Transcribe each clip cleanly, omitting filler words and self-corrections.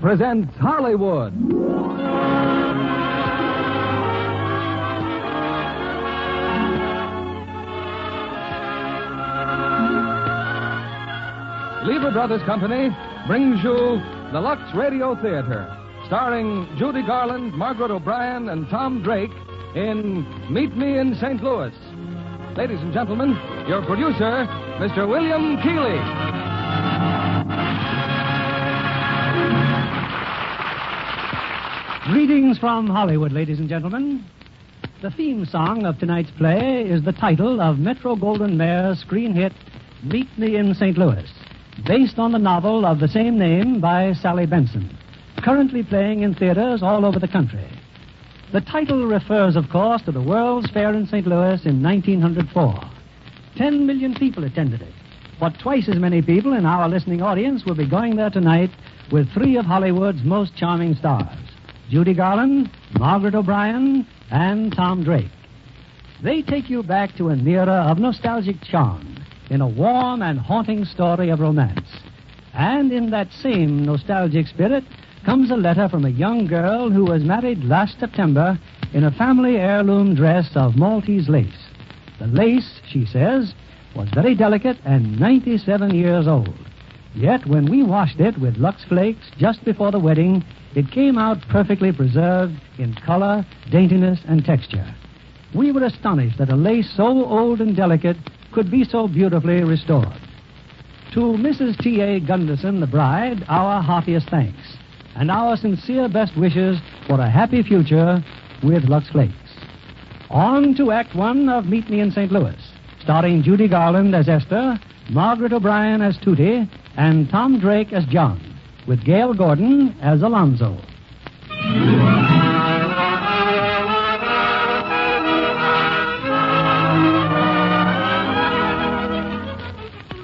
presents Hollywood. Lever Brothers Company brings you the Lux Radio Theater, starring Judy Garland, Margaret O'Brien, and Tom Drake in Meet Me in St. Louis. Ladies and gentlemen, your producer, Mr. William Keighley. Greetings from Hollywood, ladies and gentlemen. The theme song of tonight's play is the title of Metro-Goldwyn-Mayer's screen hit, Meet Me in St. Louis, based on the novel of the same name by Sally Benson, currently playing in theaters all over the country. The title refers, of course, to the World's Fair in St. Louis in 1904. 10 million people attended it, but twice as many people in our listening audience will be going there tonight with three of Hollywood's most charming stars, Judy Garland, Margaret O'Brien, and Tom Drake. They take you back to an era of nostalgic charm in a warm and haunting story of romance. And in that same nostalgic spirit comes a letter from a young girl who was married last September in a family heirloom dress of Maltese lace. The lace, she says, was very delicate and 97 years old. Yet when we washed it with Lux Flakes just before the wedding, it came out perfectly preserved in color, daintiness, and texture. We were astonished that a lace so old and delicate could be so beautifully restored. To Mrs. T.A. Gunderson, the bride, our heartiest thanks, and our sincere best wishes for a happy future with Lux Flakes. On to Act One of Meet Me in St. Louis, starring Judy Garland as Esther, Margaret O'Brien as Tootie, and Tom Drake as John, with Gail Gordon as Alonzo.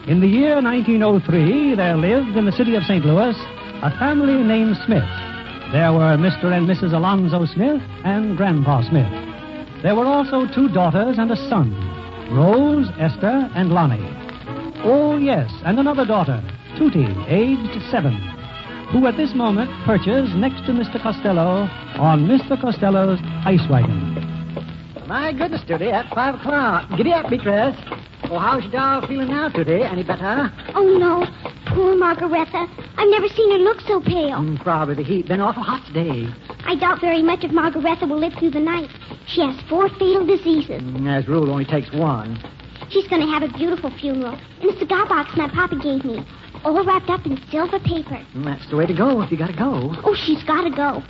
In the year 1903, there lived in the city of St. Louis a family named Smith. There were Mr. and Mrs. Alonzo Smith and Grandpa Smith. There were also two daughters and a son, Rose, Esther, and Lonnie. Oh, yes, and another daughter, Tootie, aged 7, who at this moment perches next to Mr. Costello on Mr. Costello's ice wagon. My goodness, Tootie, that's 5 o'clock. Giddy up, Beatrice. Oh, how's your doll feeling now, Tootie? Any better? Oh, no. Poor Margaretha. I've never seen her look so pale. Probably the heat. Been awful hot today. I doubt very much if Margaretha will live through the night. She has 4 fatal diseases. As a rule, only takes one. She's going to have a beautiful funeral in a cigar box my papa gave me, all wrapped up in silver paper. That's the way to go if you got to go. Oh, she's got to go.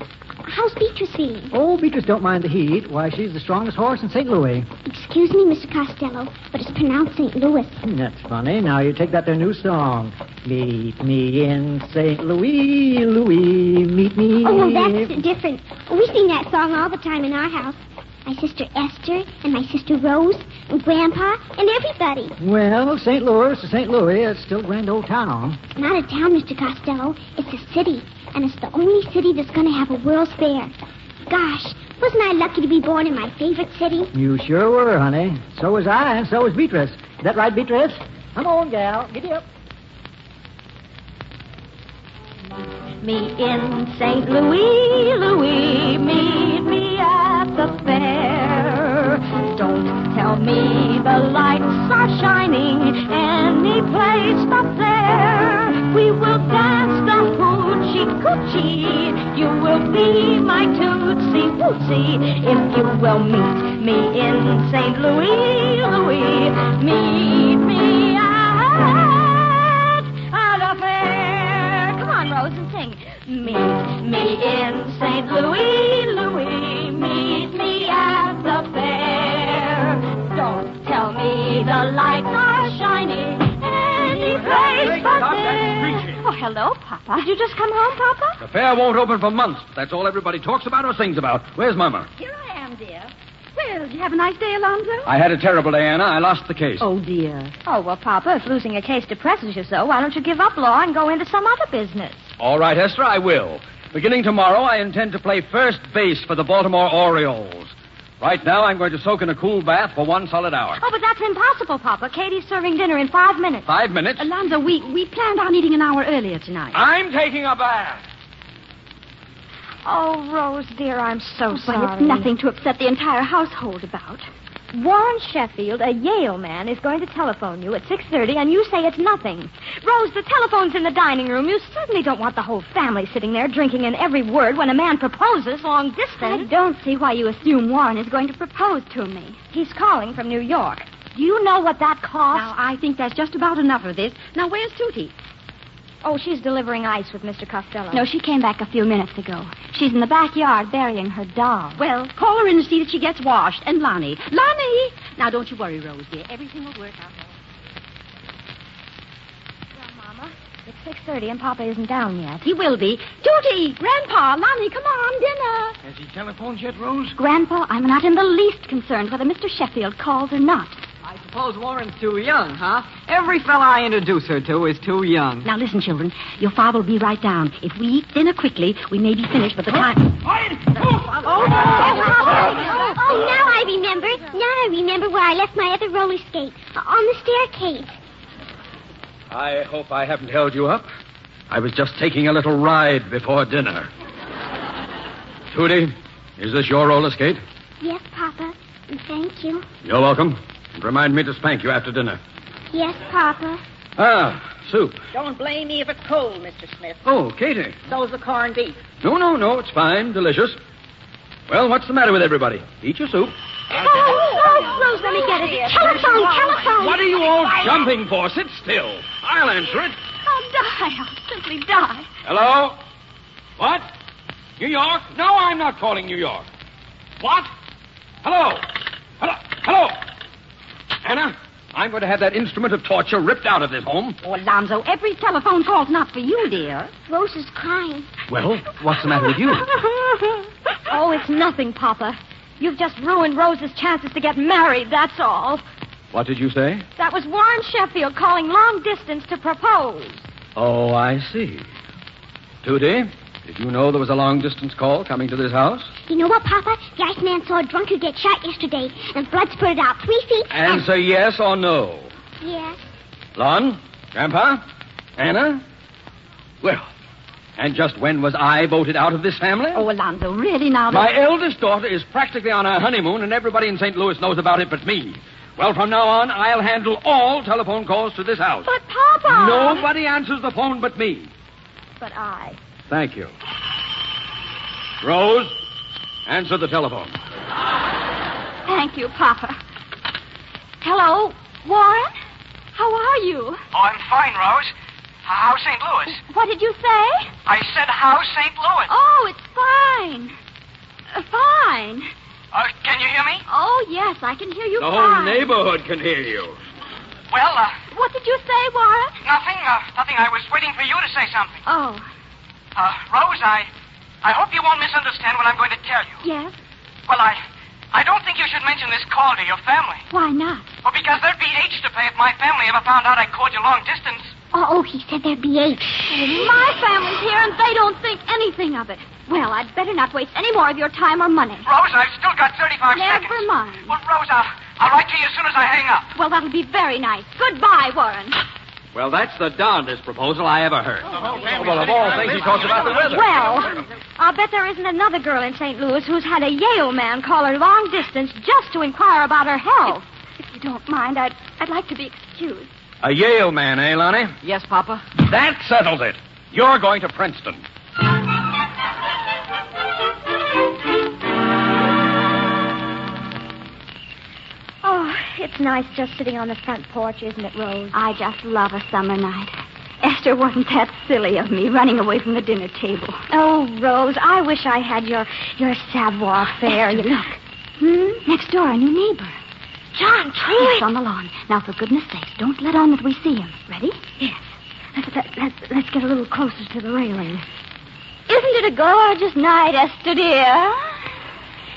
How's Beatrice feeling? Oh, Beatrice don't mind the heat. Why, she's the strongest horse in St. Louis. Excuse me, Mr. Costello, but it's pronounced St. Louis. That's funny. Now you take that their new song. Meet me in St. Louis, Louis, meet me. Oh, no, that's different. We sing that song all the time in our house. My sister Esther and my sister Rose and Grandpa and everybody. Well, St. Louis is St. Louis. It's still a grand old town. Not a town, Mr. Costello. It's a city. And it's the only city that's going to have a World's Fair. Gosh, wasn't I lucky to be born in my favorite city? You sure were, honey. So was I, and so was Beatrice. Is that right, Beatrice? Come on, gal. Giddy up. Me in St. Louis, Louis, meet me at the fair. Don't tell me the lights are shining any place but there. We will dance the hoochie coochie. You will be my tootsie wootsie if you will meet me in St. Louis, Louis. Meet me at the fair. Come on, Rose, and sing. Meet me in St. Louis, Louis. Meet me at the fair. Don't tell me the lights are shining any place but there. Oh, hello, Papa. Did you just come home, Papa? The fair won't open for months. That's all everybody talks about or sings about. Where's Mama? Here I am, dear. Well, did you have a nice day, Alonzo? I had a terrible day, Anna. I lost the case. Oh, dear. Oh, well, Papa, if losing a case depresses you so, why don't you give up law and go into some other business? All right, Esther, I will. Beginning tomorrow, I intend to play first base for the Baltimore Orioles. Right now, I'm going to soak in a cool bath for 1 solid hour. Oh, but that's impossible, Papa. Katie's serving dinner in 5 minutes. 5 minutes? Alonzo, we planned on eating an hour earlier tonight. I'm taking a bath. Oh, Rose, dear, I'm so sorry. Well, it's nothing to upset the entire household about. Warren Sheffield, a Yale man, is going to telephone you at 6:30, and you say it's nothing. Rose, the telephone's in the dining room. You certainly don't want the whole family sitting there drinking in every word when a man proposes long distance. I don't see why you assume Warren is going to propose to me. He's calling from New York. Do you know what that costs? Now, I think that's just about enough of this. Now, where's Tootie? Oh, she's delivering ice with Mr. Costello. No, she came back a few minutes ago. She's in the backyard burying her doll. Well, call her in and see that she gets washed. And Lonnie. Lonnie! Now, don't you worry, Rose, dear. Everything will work out. Well, Mama, it's 6:30 and Papa isn't down yet. He will be. Tootie! Grandpa! Lonnie, come on, dinner! Has he telephoned yet, Rose? Grandpa, I'm not in the least concerned whether Mr. Sheffield calls or not. I suppose Warren's too young, huh? Every fella I introduce her to is too young. Now, listen, children. Your father will be right down. If we eat dinner quickly, we may be finished by the time... Oh, now I remember. Now I remember where I left my other roller skate. On the staircase. I hope I haven't held you up. I was just taking a little ride before dinner. Tootie, is this your roller skate? Yes, Papa. Thank you. You're welcome. And remind me to spank you after dinner. Yes, Papa. Ah, soup. Don't blame me if it's cold, Mr. Smith. Oh, Katie. So's the corned beef. No, it's fine. Delicious. Well, what's the matter with everybody? Eat your soup. Rose, let me get it. Telephone. What are you all jumping for? Sit still. I'll answer it. I'll die. I'll simply die. Hello? What? New York? No, I'm not calling New York. What? Hello? Hello? Anna, I'm going to have that instrument of torture ripped out of this home. Oh, Alonzo, every telephone call's not for you, dear. Rose is crying. Well, what's the matter with you? Oh, it's nothing, Papa. You've just ruined Rose's chances to get married, that's all. What did you say? That was Warren Sheffield calling long distance to propose. Oh, I see. Tootie, did you know there was a long-distance call coming to this house? You know what, Papa? The Iceman saw a drunkard get shot yesterday, and blood spurted out 3 feet. Answer yes or no. Yes. Lon? Grandpa? Anna? Well, and just when was I voted out of this family? Oh, Alonzo, really now... My eldest daughter is practically on her honeymoon, and everybody in St. Louis knows about it but me. Well, from now on, I'll handle all telephone calls to this house. But, Papa... Nobody answers the phone but me. But I... Thank you. Rose, answer the telephone. Thank you, Papa. Hello, Warren? How are you? Oh, I'm fine, Rose. How's St. Louis? What did you say? I said, how's St. Louis? Oh, it's fine. Fine. Can you hear me? Oh, yes, I can hear you The fine. whole neighborhood can hear you. Well, What did you say, Warren? nothing. Nothing. I was waiting for you to say something. Oh, Rose, I hope you won't misunderstand what I'm going to tell you. yes. Well, I don't think you should mention this call to your family. Why not? Well, because there'd be H to pay if my family ever found out I called you long distance. Oh, he said there'd be 8. My family's here, and they don't think anything of it. Well, I'd better not waste any more of your time or money. Rose, I've still got 35 seconds. Never mind. Well, Rose, I'll write to you as soon as I hang up. Well, that'll be very nice. Goodbye, Warren. Well, that's the darndest proposal I ever heard. Well, of all things, he talks about the weather. Well, I'll bet there isn't another girl in St. Louis who's had a Yale man call her long distance just to inquire about her health. If you don't mind, I'd like to be excused. A Yale man, eh, Lonnie? Yes, Papa? That settles it. You're going to Princeton. Oh, it's nice just sitting on the front porch, isn't it, Rose? I just love a summer night. Esther, wasn't that silly of me, running away from the dinner table? Oh, Rose, I wish I had your savoir faire. Esther, look. Next door, a new neighbor. John Truitt. Yes, on the lawn. Now, for goodness sake, don't let on that we see him. Ready? Yes. Let's get a little closer to the railing. Isn't it a gorgeous night, Esther, dear?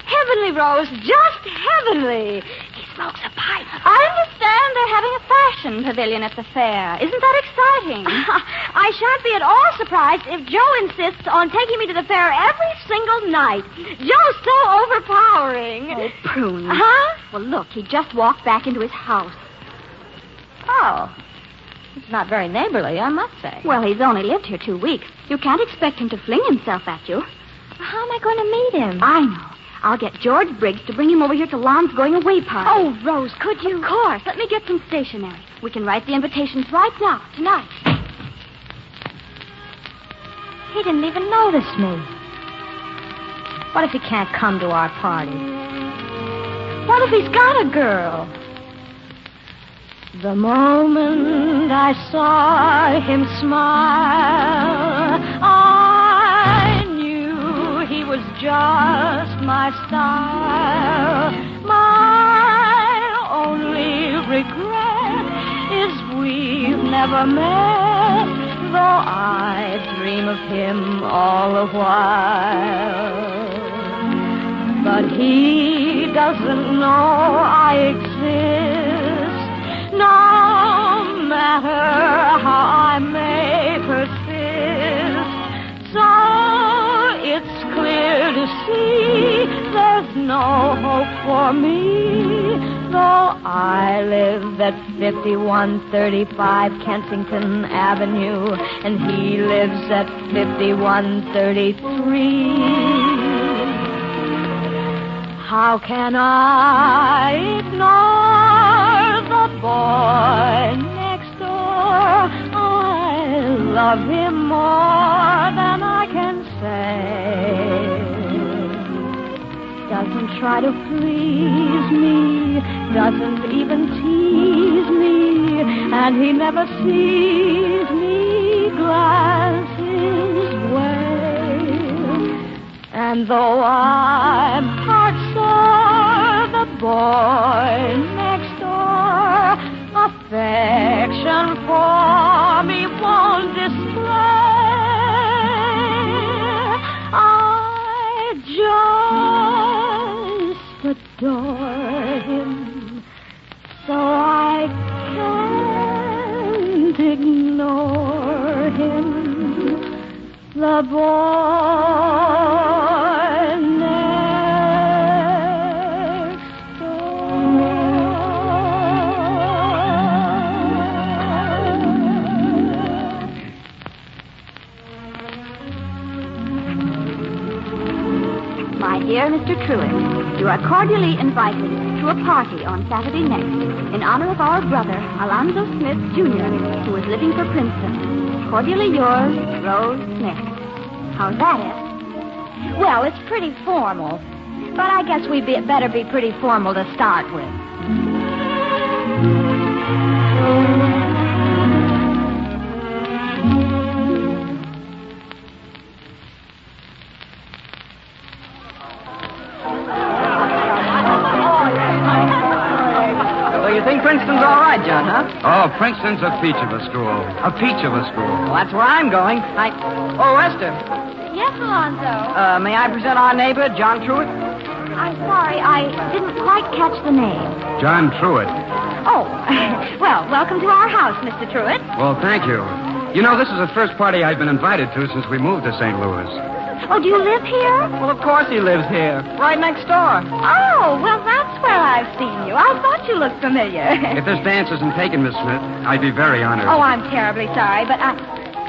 Heavenly, Rose, just heavenly. He smokes a pipe. I understand they're having a fashion pavilion at the fair. Isn't that exciting? I shan't be at all surprised if Joe insists on taking me to the fair every single night. Joe's so overpowering. Oh, prunes. Huh? Well, look, he just walked back into his house. Oh. It's not very neighborly, I must say. Well, he's only lived here 2 weeks. You can't expect him to fling himself at you. How am I going to meet him? I know. I'll get George Briggs to bring him over here to Lon's going-away party. Oh, Rose, could you? Of course. Let me get some stationery. We can write the invitations right now, tonight. He didn't even notice me. What if he can't come to our party? What if he's got a girl? The moment I saw him smile, I knew he was just my style. My only regret is we've never met, though I dream of him all the while. But he doesn't know I exist, no matter how I may persist. So it's clear to see there's no hope for me, though I live at 5135 Kensington Avenue, and he lives at 5133. How can I ignore the boy next door? I love him more than I can say. Doesn't try to please me, doesn't even tease me, and he never sees me glance his way. And though I'm heart sore, the boy next door affection for me won't display. I just adore him, so I can't ignore him. The boy next door. My dear Mr. Truitt, you are cordially invited to a party on Saturday next in honor of our brother, Alonzo Smith, Jr., who is living for Princeton. Cordially yours, Rose Smith. How's that, Ed? Well, it's pretty formal, but I guess we'd better be pretty formal to start with. So you think Princeton's all right, John, huh? Oh, Princeton's a peach of a school. A peach of a school. Well, that's where I'm going. Oh, Esther. Yes, Alonzo. May I present our neighbor, John Truitt? I'm sorry, I didn't quite catch the name. John Truitt. Oh, well, welcome to our house, Mr. Truitt. Well, thank you. You know, this is the first party I've been invited to since we moved to St. Louis. Oh, do you live here? Well, of course he lives here. Right next door. Oh, well, that's where I've seen you. I thought you looked familiar. If this dance isn't taken, Miss Smith, I'd be very honored. Oh, I'm terribly sorry, but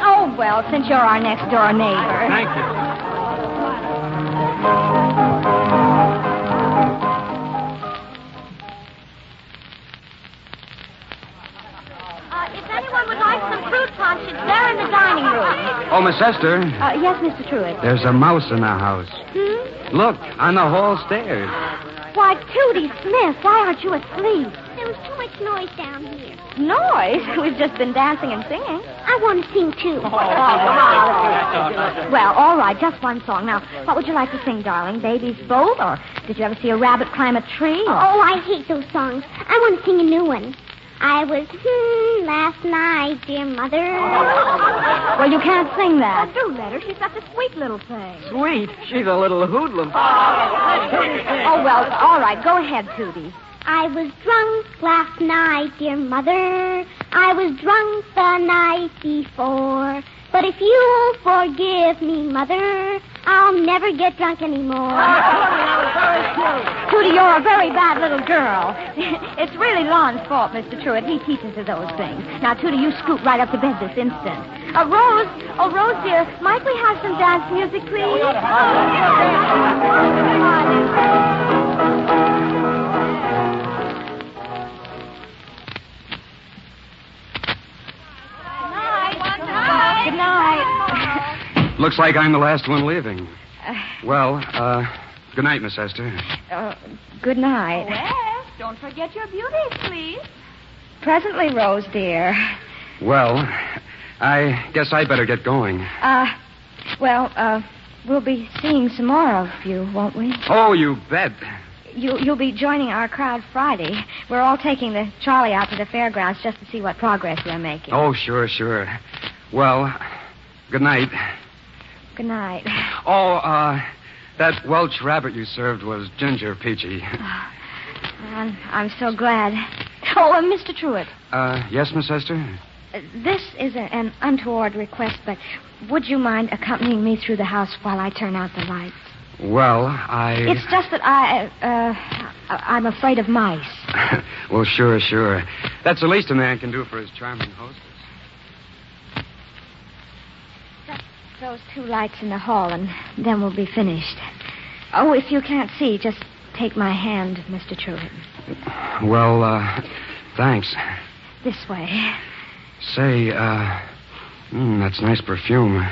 Oh, well, since you're our next-door neighbor. Thank you. If anyone would like some fruit punch, it's there in the dining room. Oh, Miss Esther, Yes, Mr. Truitt. there's a mouse in the house. Look, on the hall stairs. Why, Tootie Smith, why aren't you asleep? There was too much noise down here. Noise? We've just been dancing and singing. I want to sing, too. Well, all right, just one song. Now, what would you like to sing, darling? Baby's Boat, or did you ever see a rabbit climb a tree? Or... Oh, I hate those songs. I want to sing a new one. I was last night, dear mother. Well, you can't sing that. Oh, do let her. She's such a sweet little thing. Sweet. She's a little hoodlum. Oh, well, all right, go ahead, Tootie. I was drunk last night, dear mother. I was drunk the night before. But if you'll forgive me, mother, I'll never get drunk anymore. Tootie, you're a very bad little girl. It's really Lon's fault, Mr. Truitt. He teaches her those things. Now, Tootie, you scoot right up to bed this instant. Rose, dear, might we have some dance music, please? Good night. Looks like I'm the last one leaving. Well, good night, Miss Esther. Good night. Well, don't forget your beauties, please. Presently, Rose, dear. Well, I guess I better get going. We'll be seeing some more of you, won't we? Oh, you bet. You'll be joining our crowd Friday. We're all taking the trolley out to the fairgrounds just to see what progress we're making. Oh, sure. Well, good night. Good night. Oh, that Welch rabbit you served was ginger peachy. I'm so glad. Oh, Mr. Truitt. Yes, Miss Esther? This is an untoward request, but would you mind accompanying me through the house while I turn out the lights? Well, It's just that I'm afraid of mice. Well, sure. That's the least a man can do for his charming hostess. Those two lights in the hall, and then we'll be finished. Oh, if you can't see, just take my hand, Mr. Truitt. Well, thanks. This way. Say, that's nice perfume.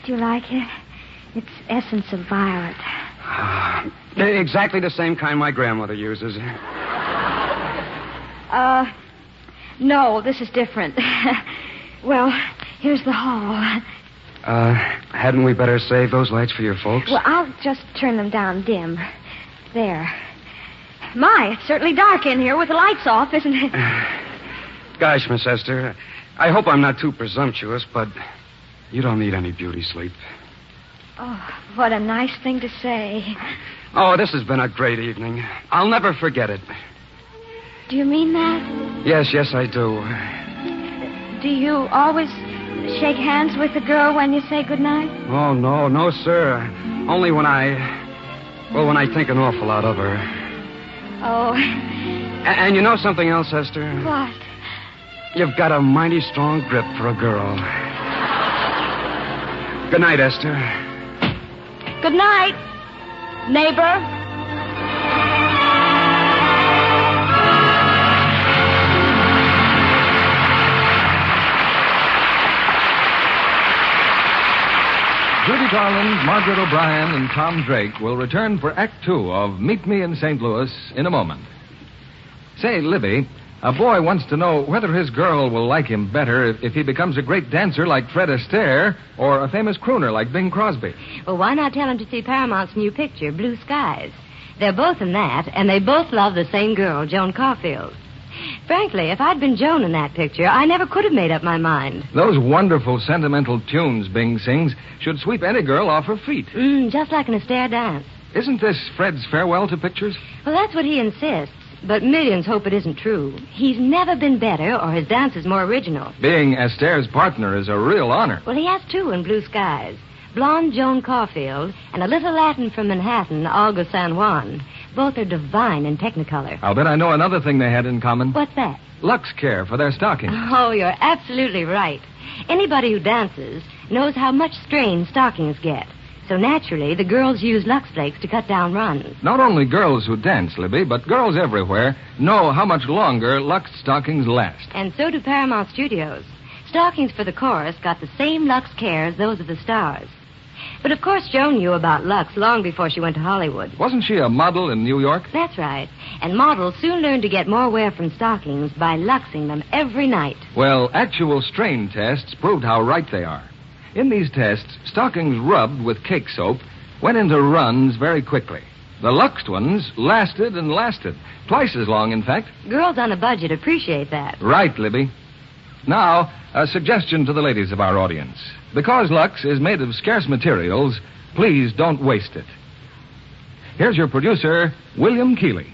Do you like it? It's essence of violet. Exactly the same kind my grandmother uses. No, this is different. Well, here's the hall. Hadn't we better save those lights for your folks? Well, I'll just turn them down dim. There. My, it's certainly dark in here with the lights off, isn't it? Gosh, Miss Esther, I hope I'm not too presumptuous, but you don't need any beauty sleep. Oh, what a nice thing to say. Oh, this has been a great evening. I'll never forget it. Do you mean that? Yes, I do. Do you always shake hands with the girl when you say goodnight? Oh, no, sir. Only when I think an awful lot of her. Oh. And you know something else, Esther? What? You've got a mighty strong grip for a girl. Good night, Esther. Good night, neighbor. Judy Garland, Margaret O'Brien, and Tom Drake will return for Act Two of Meet Me in St. Louis in a moment. Say, Libby, a boy wants to know whether his girl will like him better if he becomes a great dancer like Fred Astaire or a famous crooner like Bing Crosby. Well, why not tell him to see Paramount's new picture, Blue Skies? They're both in that, and they both love the same girl, Joan Caulfield. Frankly, if I'd been Joan in that picture, I never could have made up my mind. Those wonderful sentimental tunes Bing sings should sweep any girl off her feet. Just like an Astaire dance. Isn't this Fred's farewell to pictures? Well, that's what he insists, but millions hope it isn't true. He's never been better, or his dance is more original. Being Astaire's partner is a real honor. Well, he has two in Blue Skies. Blonde Joan Caulfield and a little Latin from Manhattan, Olga San Juan. Both are divine in Technicolor. I'll bet I know another thing they had in common. What's that? Lux care for their stockings. Oh, you're absolutely right. Anybody who dances knows how much strain stockings get. So naturally, the girls use Lux Flakes to cut down runs. Not only girls who dance, Libby, but girls everywhere know how much longer Lux stockings last. And so do Paramount Studios. Stockings for the chorus got the same Lux care as those of the stars. But of course Joan knew about Lux long before she went to Hollywood. Wasn't she a model in New York? That's right. And models soon learned to get more wear from stockings by luxing them every night. Well, actual strain tests proved how right they are. In these tests, stockings rubbed with cake soap went into runs very quickly. The luxed ones lasted and lasted. Twice as long, in fact. Girls on a budget appreciate that. Right, Libby. Now, a suggestion to the ladies of our audience. Because Lux is made of scarce materials, please don't waste it. Here's your producer, William Keeley.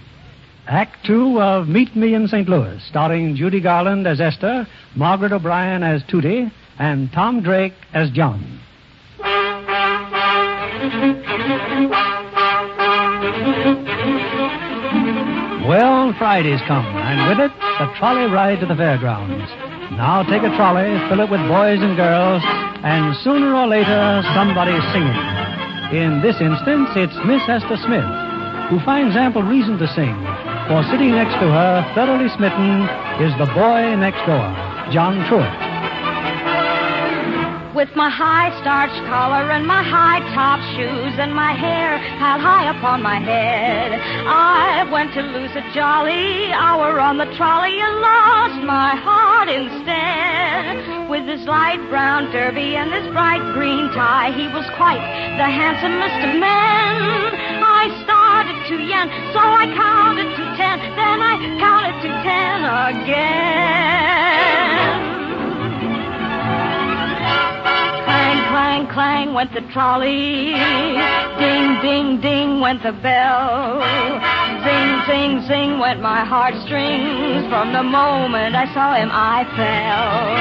Act Two of Meet Me in St. Louis, starring Judy Garland as Esther, Margaret O'Brien as Tootie, and Tom Drake as John. Friday's come, and with it, the trolley ride to the fairgrounds. Now take a trolley, fill it with boys and girls, and sooner or later, somebody's singing. In this instance, it's Miss Esther Smith, who finds ample reason to sing, for sitting next to her, thoroughly smitten, is the boy next door, John Truitt. With my high starched collar and my high top shoes and my hair piled high upon my head, I went to lose a jolly hour on the trolley and lost my heart instead. With his light brown derby and his bright green tie, he was quite the handsomest of men. I started to yen, so I counted to 10, then I counted to 10 again. Clang, clang went the trolley. Ding, ding, ding went the bell. Zing, zing, zing went my heartstrings. From the moment I saw him, I fell.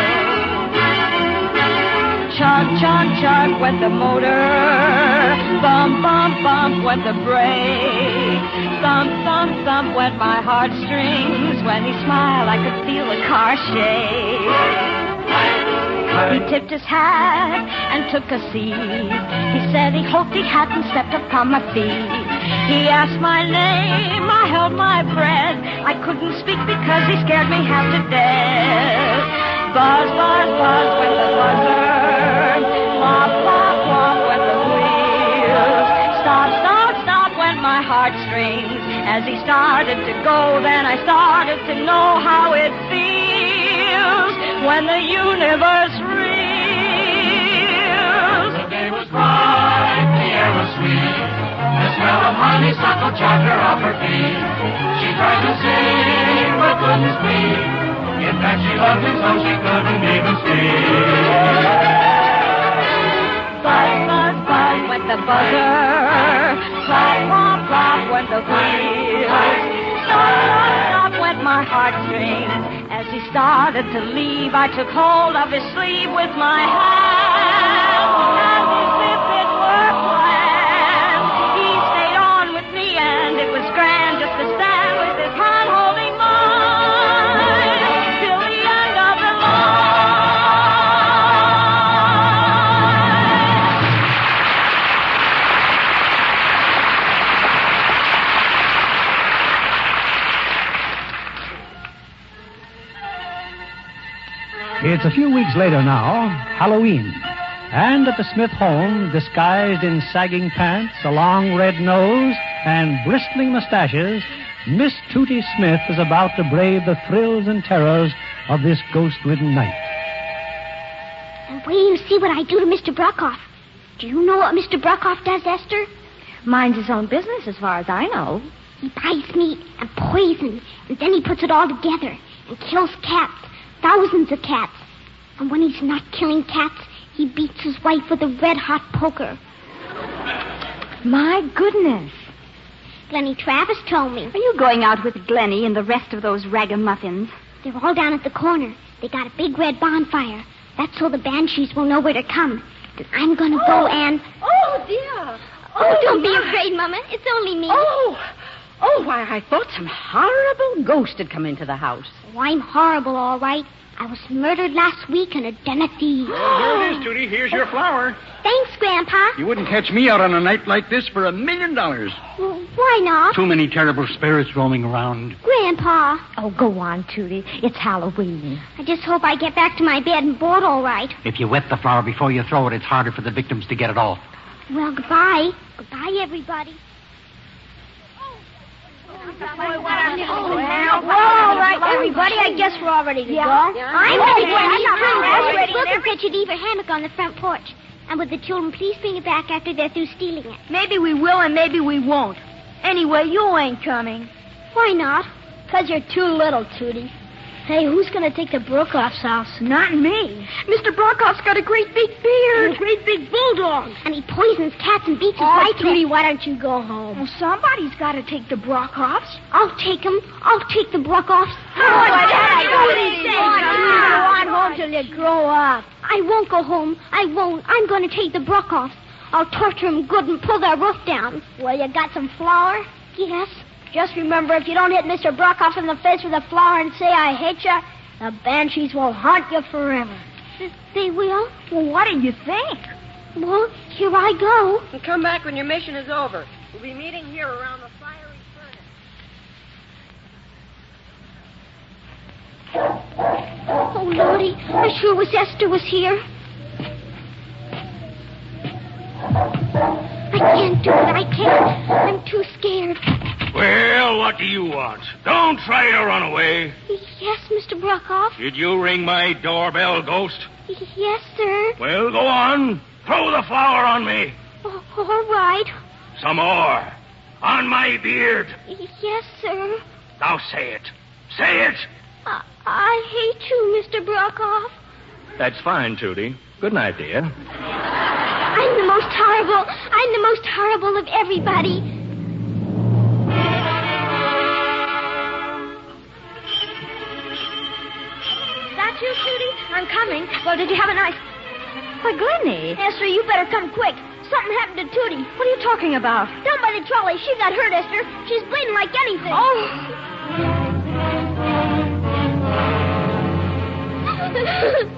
Chug, chug, chug went the motor. Bump, bump, bump went the brake. Thump, thump, thump went my heartstrings. When he smiled, I could feel the car shake. He tipped his hat and took a seat. He said he hoped he hadn't stepped upon my feet. He asked my name, I held my breath. I couldn't speak because he scared me half to death. Buzz, buzz, buzz went the buzzer. Flop, flop, flop went the wheels. Stop, stop, stop went my heartstrings. As he started to go, then I started to know how it feels when the universe reels. The day was bright, the air was sweet. The smell of honeysuckle charmed her off her feet. She tried to sing, but couldn't speak. In fact, she loved him so she couldn't even speak. Buzz, buzz, buzz went the buzzer. Plop, plop, plop went the wheels. Stop, stop, stop went my heartstrings. As he started to leave, I took hold of his sleeve with my hand, and as if it were planned, he stayed on with me, and it was grand just to stand with his hand holding mine till the end of the line. It's a few weeks later now, Halloween. And at the Smith home, disguised in sagging pants, a long red nose, and bristling mustaches, Miss Tootie Smith is about to brave the thrills and terrors of this ghost-ridden night. And wait till you see what I do to Mr. Brokoff. Do you know what Mr. Brokoff does, Esther? Minds his own business as far as I know. He buys meat and poison, and then he puts it all together and kills cats. Thousands of cats. And when he's not killing cats, he beats his wife with a red-hot poker. My goodness. Glennie Travis told me. Are you going out with Glennie and the rest of those ragamuffins? They're all down at the corner. They got a big red bonfire. That's so the banshees will know where to come. And I'm going to go and... Oh, dear. Oh, don't be afraid, Mama. It's only me. Oh, why, I thought some horrible ghost had come into the house. Oh, I'm horrible, all right. I was murdered last week in a den of thieves. Well, here it is, Tootie. Here's your flower. Thanks, Grandpa. You wouldn't catch me out on a night like this for $1 million. Well, why not? Too many terrible spirits roaming around. Grandpa. Oh, go on, Tootie. It's Halloween. I just hope I get back to my bed and board all right. If you wet the flower before you throw it, it's harder for the victims to get it off. Well, goodbye. Goodbye, everybody. Well, all right, everybody. I guess we're all ready to go. I'm ready to We'll put your beaver hammock on the front porch. And would the children please bring it back after they're through stealing it? Maybe we will and maybe we won't. Anyway, you ain't coming. Why not? 'Cause you're too little, Tootie. Hey, who's going to take the Brokoff's house? Not me. Mr. Brokoff's got a great big beard. And a great big bulldog. And he poisons cats and beats his Oh, wife. Tootie, why don't you go home? Well, somebody's got to take the Brokoffs. I'll take them. I'll take the Brokoffs. Tootie, you go on home till you grow up. I won't go home. I won't. I'm going to take the Brokoffs. I'll torture them good and pull their roof down. Well, you got some flour? Yes. Just remember, if you don't hit Mr. Brockhoff in the face with a flower and say I hate you, the banshees will haunt you forever. They will? Well, what do you think? Well, here I go. And come back when your mission is over. We'll be meeting here around the fiery furnace. Oh, Lordy, I sure wish Esther was here. I can't do it. I can't. I'm too scared. Well, what do you want? Don't try to run away. Yes, Mr. Brockhoff. Did you ring my doorbell, Ghost? Yes, sir. Well, go on. Throw the flour on me. Oh, all right. Some more. On my beard. Yes, sir. Now say it. Say it. I hate you, Mr. Brockhoff. That's fine, Tootie. Good night, dear. I'm the most horrible of everybody. That you, Tootie? I'm coming. Well, did you have a nice... Why, Glennie. Esther, you better come quick. Something happened to Tootie. What are you talking about? Down by the trolley. She got hurt, Esther. She's bleeding like anything. Oh.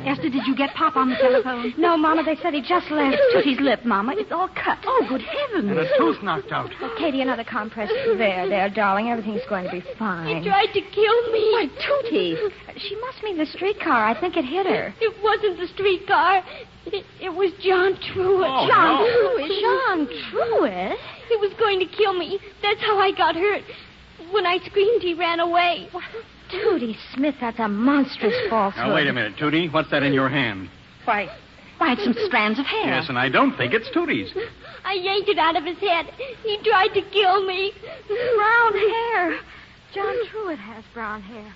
Esther, did you get Pop on the telephone? No, Mama. They said he just left. Tootie's lip, Mama. It's all cut. Oh, good heavens. And a tooth knocked out. Oh, Katie, another compress. There, darling. Everything's going to be fine. He tried to kill me. Why, Tootie. She must mean the streetcar. I think it hit her. It wasn't the streetcar. It was John Truitt. Oh, John no. Truitt? John Truitt? He was going to kill me. That's how I got hurt. When I screamed, he ran away. Tootie Smith, that's a monstrous falsehood. Now, wait a minute, Tootie. What's that in your hand? Why, it's some strands of hair. Yes, and I don't think it's Tootie's. I yanked it out of his head. He tried to kill me. Brown hair. John Truitt has brown hair.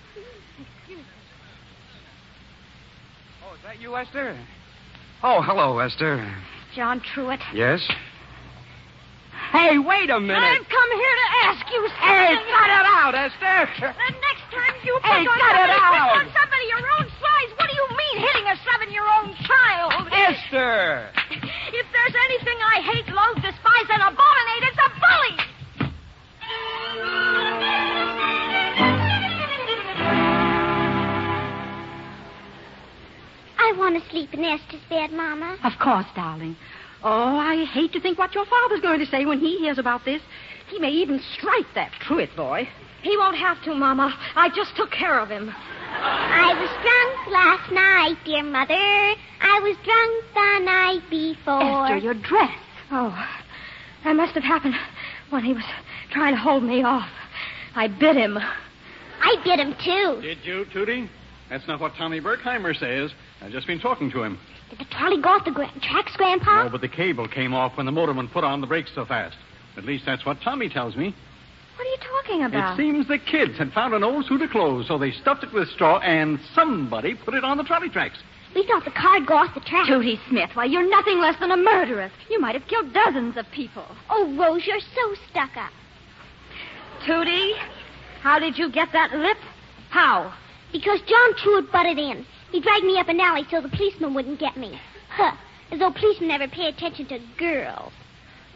Excuse me. Oh, is that you, Esther? Oh, hello, Esther. John Truitt. Yes? Hey, wait a minute. I've come here to ask you something. Hey, cut it out, Esther. The next time you Hey, pick on cut it somebody, out. pick on somebody your own size, what do you mean hitting a 7-year-old child? Esther! If there's anything I hate, loathe, despise, and abominate, it's a bully! I want to sleep in Esther's bed, Mama. Of course, darling. Oh, I hate to think what your father's going to say when he hears about this. He may even strike that Truitt boy. He won't have to, Mama. I just took care of him. I was drunk last night, dear Mother. I was drunk the night before. Esther, your dress. Oh, that must have happened when he was trying to hold me off. I bit him. I bit him, too. Did you, Tootie? That's not what Tommy Berkheimer says. I've just been talking to him. Did the trolley go off the tracks, Grandpa? No, but the cable came off when the motorman put on the brakes so fast. At least that's what Tommy tells me. What are you talking about? It seems the kids had found an old suit of clothes, so they stuffed it with straw, and somebody put it on the trolley tracks. We thought the car'd go off the track. Tootie Smith, why, you're nothing less than a murderess. You might have killed dozens of people. Oh, Rose, you're so stuck up. Tootie, how did you get that lip? How? Because John Truitt butted in. He dragged me up an alley so the policeman wouldn't get me. Huh. As though policemen never pay attention to girls.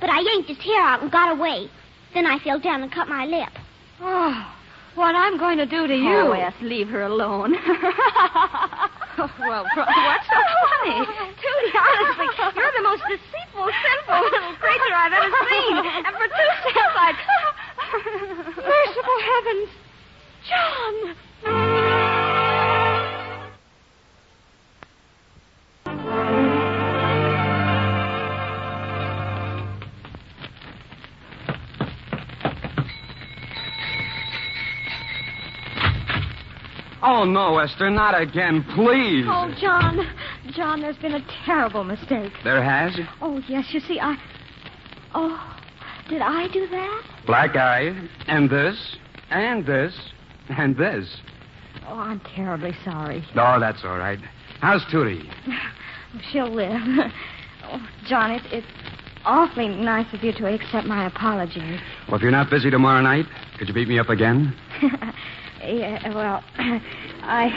But I yanked his hair out and got away. Then I fell down and cut my lip. Oh, what I'm going to do to you. Oh, yes, leave her alone. Well, what's so funny? Tootie, honestly, you're the most deceitful, sinful little creature I've ever seen. And for 2 cents, I'd... Merciful heavens. John! Oh, no, Esther, not again, please. Oh, John, there's been a terrible mistake. There has? Oh, yes, you see, Oh, did I do that? Black eye, and this, and this, and this. Oh, I'm terribly sorry. Oh, that's all right. How's Tootie? She'll live. Oh, John, it's awfully nice of you to accept my apology. Well, if you're not busy tomorrow night, could you beat me up again? Yeah, well, I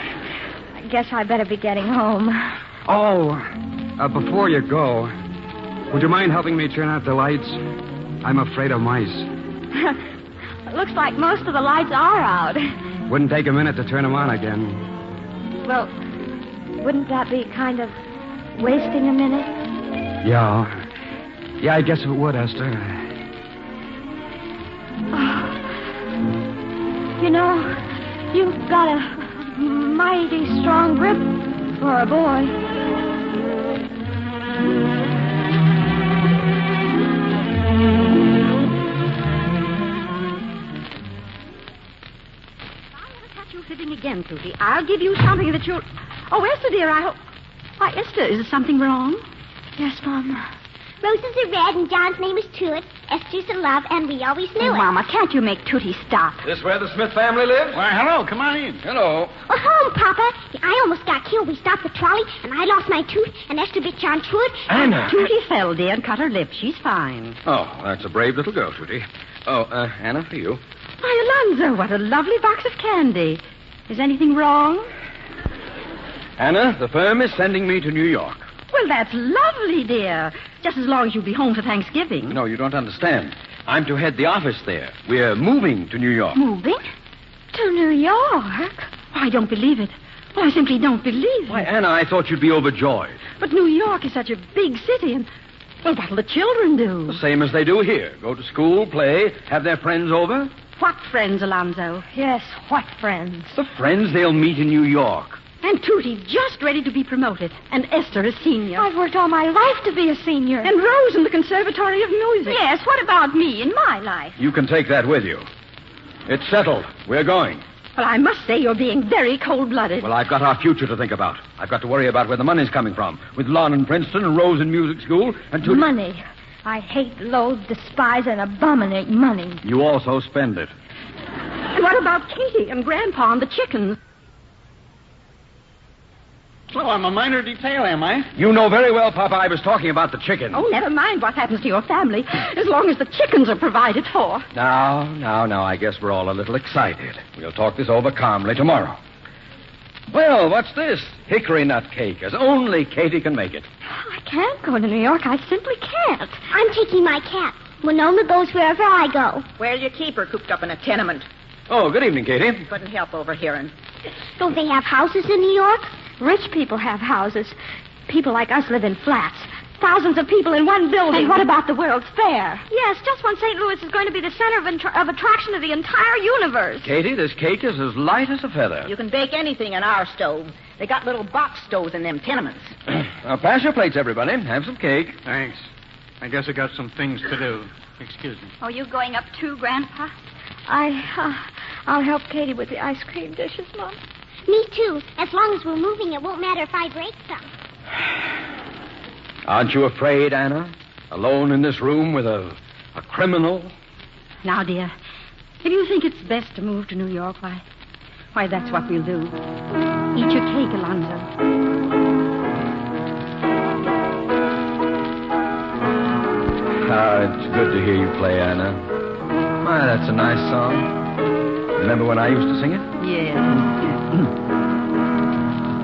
guess I better be getting home. Oh, before you go, would you mind helping me turn out the lights? I'm afraid of mice. looks like most of the lights are out. Wouldn't take a minute to turn them on again. Well, wouldn't that be kind of wasting a minute? Yeah. Yeah, I guess it would, Esther. Oh. You know, you've got a mighty strong grip for a boy. Sitting again, Tootie. I'll give you something that you'll... Oh, Esther, dear, I hope... Why, Esther, is there something wrong? Yes, Mom. Roses are red, and John's name is Tulips. Esther's a love, and we always knew it. Mama, can't you make Tootie stop? This where the Smith family lives? Why, hello. Come on in. Hello. Oh, home, Papa. I almost got killed. We stopped the trolley, and I lost my tooth, and Esther bit John through it. Anna. Tootie fell, dear, and cut her lip. She's fine. Oh, that's a brave little girl, Tootie. Oh, Anna, for you. Why, Alonzo, what a lovely box of candy. Is anything wrong? Anna, the firm is sending me to New York. Well, that's lovely, dear. Just as long as you'll be home for Thanksgiving. No, you don't understand. I'm to head the office there. We're moving to New York. Moving? To New York? I don't believe it. Oh, I simply don't believe it. Why, Anna, I thought you'd be overjoyed. But New York is such a big city, and... Well, what'll the children do? The same as they do here. Go to school, play, have their friends over. What friends, Alonzo? Yes, what friends? The friends they'll meet in New York. And Tootie just ready to be promoted. And Esther a senior. I've worked all my life to be a senior. And Rose in the Conservatory of Music. Yes, what about me in my life? You can take that with you. It's settled. We're going. Well, I must say you're being very cold-blooded. Well, I've got our future to think about. I've got to worry about where the money's coming from. With Lon in Princeton and Rose in music school and Tootie... Money. I hate, loathe, despise, and abominate money. You also spend it. And what about Katie and Grandpa and the chickens? So I'm a minor detail, am I? You know very well, Papa, I was talking about the chickens. Oh, never mind what happens to your family, as long as the chickens are provided for. Now, I guess we're all a little excited. We'll talk this over calmly tomorrow. Well, what's this? Hickory nut cake, as only Katie can make it. I can't go to New York. I simply can't. I'm taking my cat. Winona goes wherever I go. Where'll you keep her cooped up in a tenement? Oh, good evening, Katie. Couldn't help overhearing. Don't they have houses in New York? Rich people have houses. People like us live in flats. Thousands of people in one building. And what about the World's Fair? Yes, just when St. Louis is going to be the center of attraction of the entire universe. Katie, this cake is as light as a feather. You can bake anything in our stove. They got little box stoves in them tenements. Now, pass your plates, everybody. Have some cake. Thanks. I guess I got some things to do. Excuse me. Are you going up too, Grandpa? I'll help Katie with the ice cream dishes, Mom. Me too. As long as we're moving, it won't matter if I break some. Aren't you afraid, Anna? Alone in this room with a criminal? Now, dear, if you think it's best to move to New York, why, that's what we'll do. Eat your cake, Alonzo. It's good to hear you play, Anna. Why, that's a nice song. Remember when I used to sing it? Yes.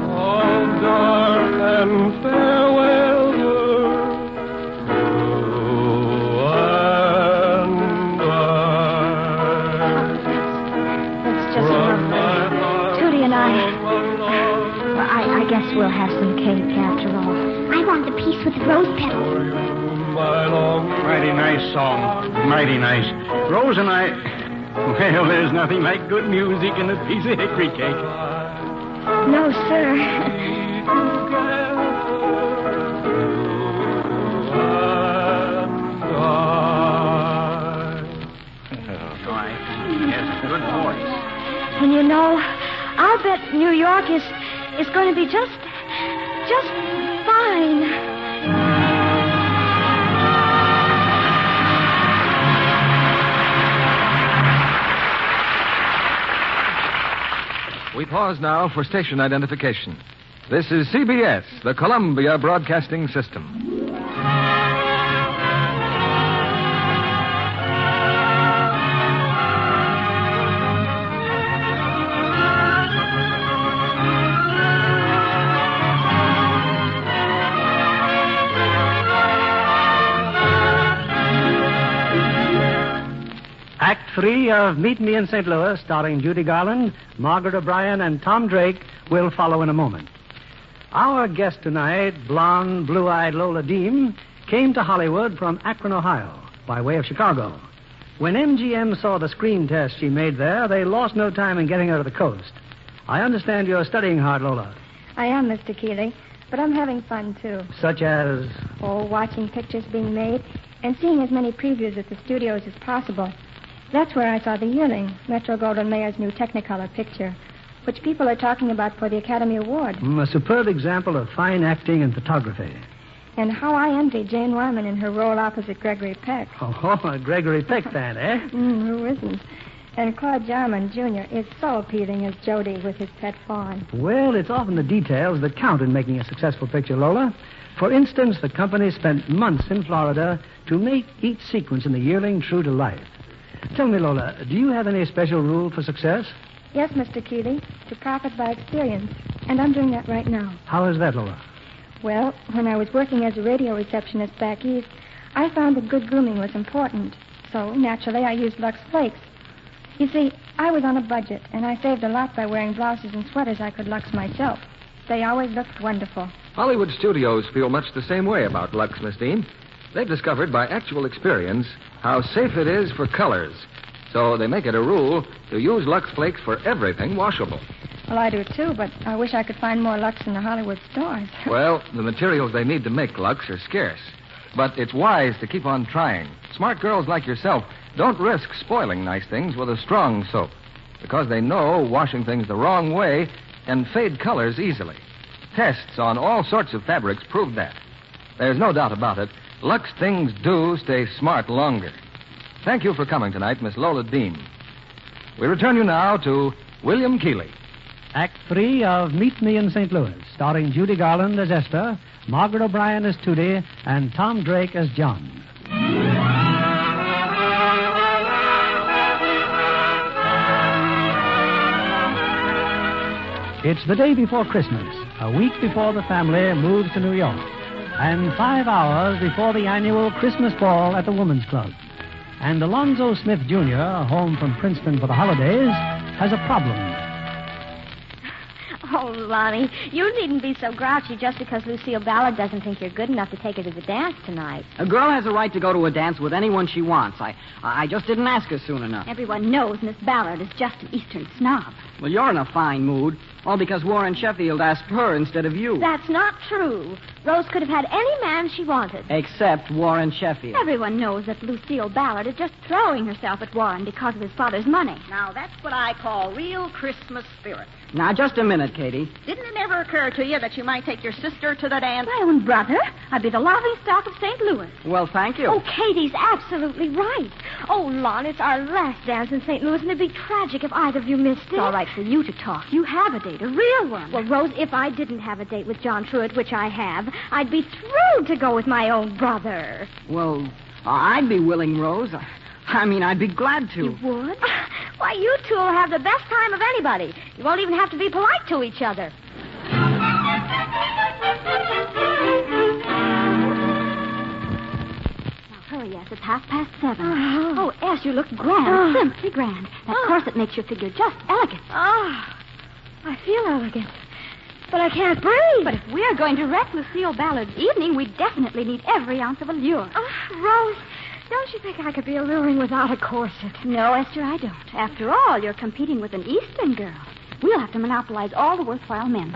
All dark and farewell world, you and It's just lovely. Tootie and I guess we'll have some cake after all. I want the piece with the rose petals. Mighty nice song. Mighty nice. Rose and I... Well, there's nothing like good music and a piece of hickory cake. No, sir. He has a good voice. And you know, I'll bet New York is going to be just fine. We pause now for station identification. This is CBS, the Columbia Broadcasting System. Act 3 of Meet Me in St. Louis, starring Judy Garland, Margaret O'Brien, and Tom Drake, will follow in a moment. Our guest tonight, blonde, blue-eyed Lola Deem, came to Hollywood from Akron, Ohio, by way of Chicago. When MGM saw the screen test she made there, they lost no time in getting her to the coast. I understand you're studying hard, Lola. I am, Mr. Keeley, but I'm having fun, too. Such as? Oh, watching pictures being made and seeing as many previews at the studios as possible. That's where I saw The Yearling, Metro-Goldwyn-Mayer's new Technicolor picture, which people are talking about for the Academy Award. A superb example of fine acting and photography. And how I envy Jane Wyman in her role opposite Gregory Peck. Oh, a Gregory Peck fan, eh? Who isn't? And Claude Jarman, Jr. is so appealing as Jody with his pet fawn. Well, it's often the details that count in making a successful picture, Lola. For instance, the company spent months in Florida to make each sequence in The Yearling true to life. Tell me, Lola, do you have any special rule for success? Yes, Mr. Keeley, to profit by experience. And I'm doing that right now. How is that, Lola? Well, when I was working as a radio receptionist back east, I found that good grooming was important. So, naturally, I used Lux Flakes. You see, I was on a budget, and I saved a lot by wearing blouses and sweaters I could Lux myself. They always looked wonderful. Hollywood studios feel much the same way about Lux, Miss Dean. They've discovered by actual experience how safe it is for colors. So they make it a rule to use Lux Flakes for everything washable. Well, I do, too, but I wish I could find more Lux in the Hollywood stores. Well, the materials they need to make Lux are scarce. But it's wise to keep on trying. Smart girls like yourself don't risk spoiling nice things with a strong soap, because they know washing things the wrong way can fade colors easily. Tests on all sorts of fabrics prove that. There's no doubt about it. Lux things do stay smart longer. Thank you for coming tonight, Miss Lola Dean. We return you now to William Keeley. Act 3 of Meet Me in St. Louis, starring Judy Garland as Esther, Margaret O'Brien as Tootie, and Tom Drake as John. It's the day before Christmas, a week before the family moves to New York, and 5 hours before the annual Christmas ball at the Women's Club. And Alonzo Smith, Jr., home from Princeton for the holidays, has a problem. Oh, Lonnie, you needn't be so grouchy just because Lucille Ballard doesn't think you're good enough to take her to the dance tonight. A girl has a right to go to a dance with anyone she wants. I just didn't ask her soon enough. Everyone knows Miss Ballard is just an Eastern snob. Well, you're in a fine mood. All because Warren Sheffield asked her instead of you. That's not true. Rose could have had any man she wanted. Except Warren Sheffield. Everyone knows that Lucille Ballard is just throwing herself at Warren because of his father's money. Now, that's what I call real Christmas spirit. Now, just a minute, Katie. Didn't it ever occur to you that you might take your sister to the dance? My own brother? I'd be the laughing stock of St. Louis. Well, thank you. Oh, Katie's absolutely right. Oh, Lon, it's our last dance in St. Louis, and it'd be tragic if either of you missed it. It's all right for you to talk. You have a date, a real one. Well, Rose, if I didn't have a date with John Truitt, which I have, I'd be thrilled to go with my own brother. Well, I'd be willing, Rose. I mean, I'd be glad to. You would? Why, you two will have the best time of anybody. You won't even have to be polite to each other. Hurry, yes, it's 7:30. Oh, S, you look grand, simply grand. That corset makes your figure just elegant. I feel elegant, but I can't breathe. But if we're going to wreck Lucille Ballard's evening, we definitely need every ounce of allure. Rose, don't you think I could be alluring without a corset? No, Esther, I don't. After all, you're competing with an Eastern girl. We'll have to monopolize all the worthwhile men.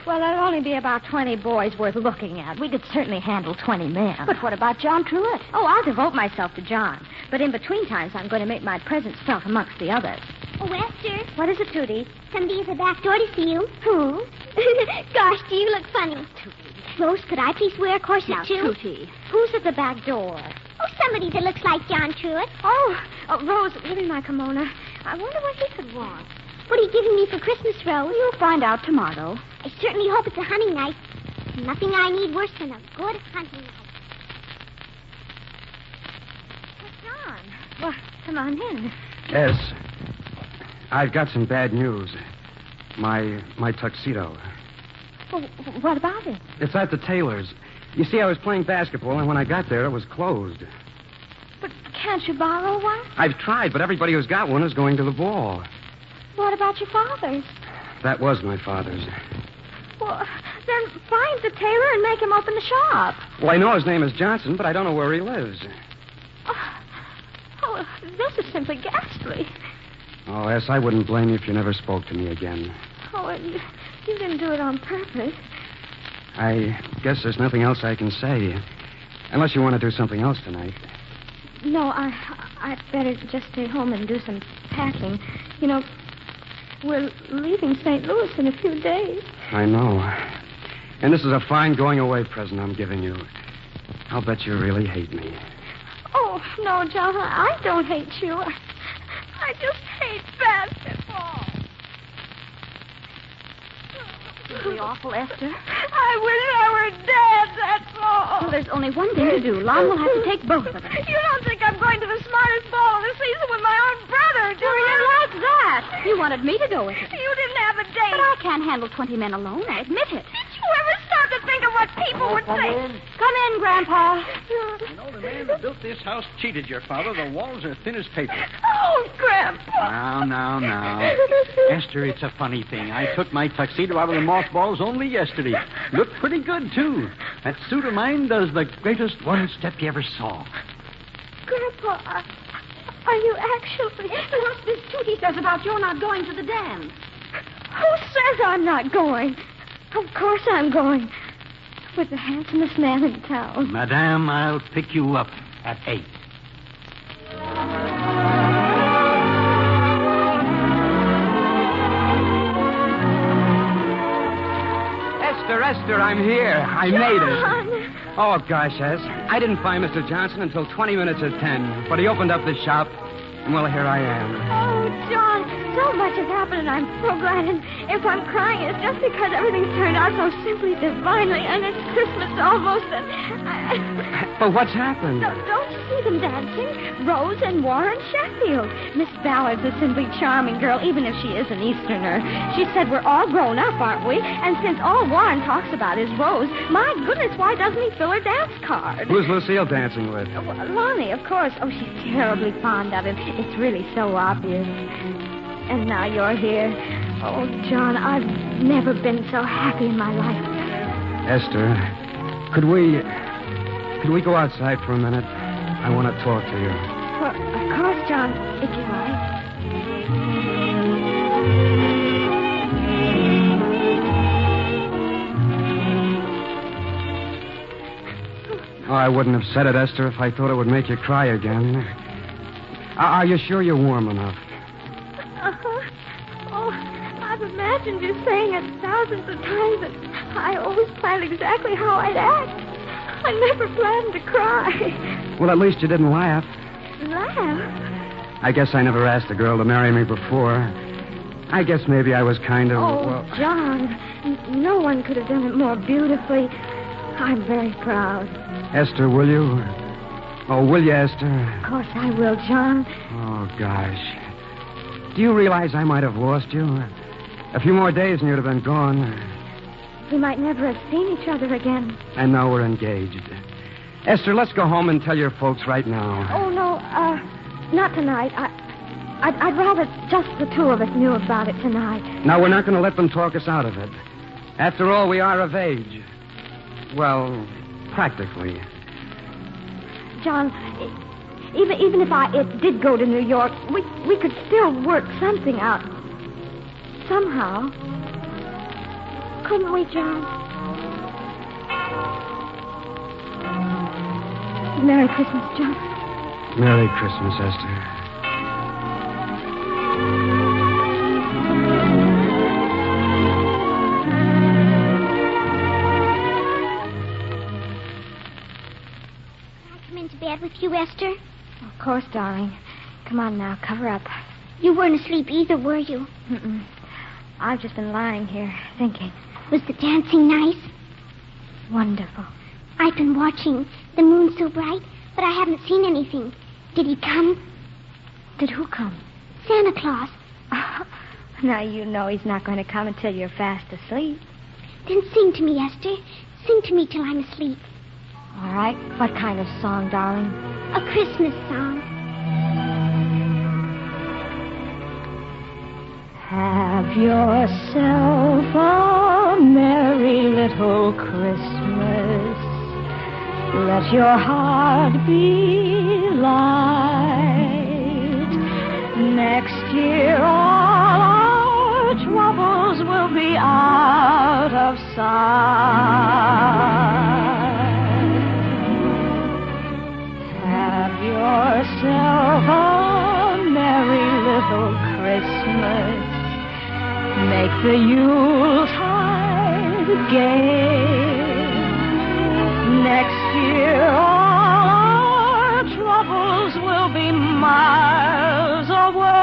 Well, there'll only be about 20 boys worth looking at. We could certainly handle 20 men. But what about John Truitt? Oh, I'll devote myself to John. But in between times, I'm going to make my presence felt amongst the others. Oh, Esther. What is it, Tootie? Somebody at the back door to see you. Who? Gosh, do you look funny. Tootie. Rose, could I please wear a corset, Now, too? Tootie, who's at the back door? Oh, somebody that looks like John Truitt. Oh, Rose, give me my kimono. I wonder what he could want. What are you giving me for Christmas, Rose? You'll find out tomorrow. I certainly hope it's a hunting knife. There's nothing I need worse than a good hunting knife. What's on? Well, come on in. Yes. I've got some bad news. My tuxedo. Well, what about it? It's at the tailor's. You see, I was playing basketball, and when I got there, it was closed. But Can't you borrow one? I've tried, but everybody who's got one is going to the ball. What about your father's? That was my father's. Well, then find the tailor and make him open the shop. Well, I know his name is Johnson, but I don't know where he lives. Oh, this is simply ghastly. Oh, S, I wouldn't blame you if you never spoke to me again. Oh, and you didn't do it on purpose. I guess there's nothing else I can say. Unless you want to do something else tonight. No, I'd better just stay home and do some packing. You know, we're leaving St. Louis in a few days. I know. And this is a fine going-away present I'm giving you. I'll bet you really hate me. Oh, no, John, I don't hate you. I just hate basketball. It'd be awful, Esther. I wish I were dead, that's all. Well, there's only one thing to do. Lon will have to take both of us. You don't think I'm going to the smartest ball of the season with my own brother, do you? What's that? You wanted me to go with it. You didn't have a date. But I can't handle 20 men alone. I admit it. Did you ever stop to think of what people would say? Come in, Grandpa. You know, the man that built this house cheated your father. The walls are thin as paper. Oh, Grandpa. Now. Esther, it's a funny thing. I took my tuxedo out of the mothballs only yesterday. Looked pretty good, too. That suit of mine does the greatest one step you ever saw. Grandpa, are you actually... What's this Tootie says about your not going to the dance? Who says I'm not going? Of course I'm going. With the handsomest man in town. Madame, I'll pick you up at 8. Esther, I'm here. I made it. Oh, gosh, S. I didn't find Mr. Johnson until 20 minutes of 10. But he opened up the shop, and, well, here I am. Oh, John, so much has happened, and I'm so glad. And if I'm crying, it's just because everything's turned out so simply divinely, and it's Christmas almost, and But what's happened? Don't you see them dancing? Rose and Warren Sheffield. Miss Ballard's a simply charming girl, even if she is an Easterner. She said we're all grown up, aren't we? And since all Warren talks about is Rose, my goodness, why doesn't he fill her dance card? Who's Lucille dancing with? Lonnie, of course. Oh, she's terribly fond of him. It's really so obvious. And now you're here. Oh, John, I've never been so happy in my life. Esther, could we go outside for a minute? I want to talk to you. Well, of course, John, if you like. Oh, I wouldn't have said it, Esther, if I thought it would make you cry again. Are you sure you're warm enough? Oh, I've imagined you saying it thousands of times, and I always planned exactly how I'd act. I never planned to cry. Well, at least you didn't laugh. Laugh? I guess I never asked a girl to marry me before. I guess maybe I was kind of... Oh, well... John, no one could have done it more beautifully. I'm very proud. Esther, will you? Oh, will you, Esther? Of course I will, John. Oh, gosh. Do you realize I might have lost you? A few more days and you'd have been gone. We might never have seen each other again. And now we're engaged. Esther, let's go home and tell your folks right now. Oh, no, not tonight. I'd rather just the two of us knew about it tonight. Now, we're not going to let them talk us out of it. After all, we are of age. Well, practically. John, even if it did go to New York, we could still work something out. Somehow. Couldn't we, John? Merry Christmas, John. Merry Christmas, Esther. Bed with you, Esther? Of course, darling. Come on now, cover up. You weren't asleep either, were you? Mm-mm. I've just been lying here, thinking. Was the dancing nice? Wonderful. I've been watching. The moon's so bright, but I haven't seen anything. Did he come? Did who come? Santa Claus. Oh, now you know he's not going to come until you're fast asleep. Then sing to me, Esther. Sing to me till I'm asleep. All right. What kind of song, darling? A Christmas song. Have yourself a merry little Christmas. Let your heart be light. Next year all our troubles will be out of sight. Have yourself a merry little Christmas. Make the Yuletide gay. Next year all our troubles will be miles away.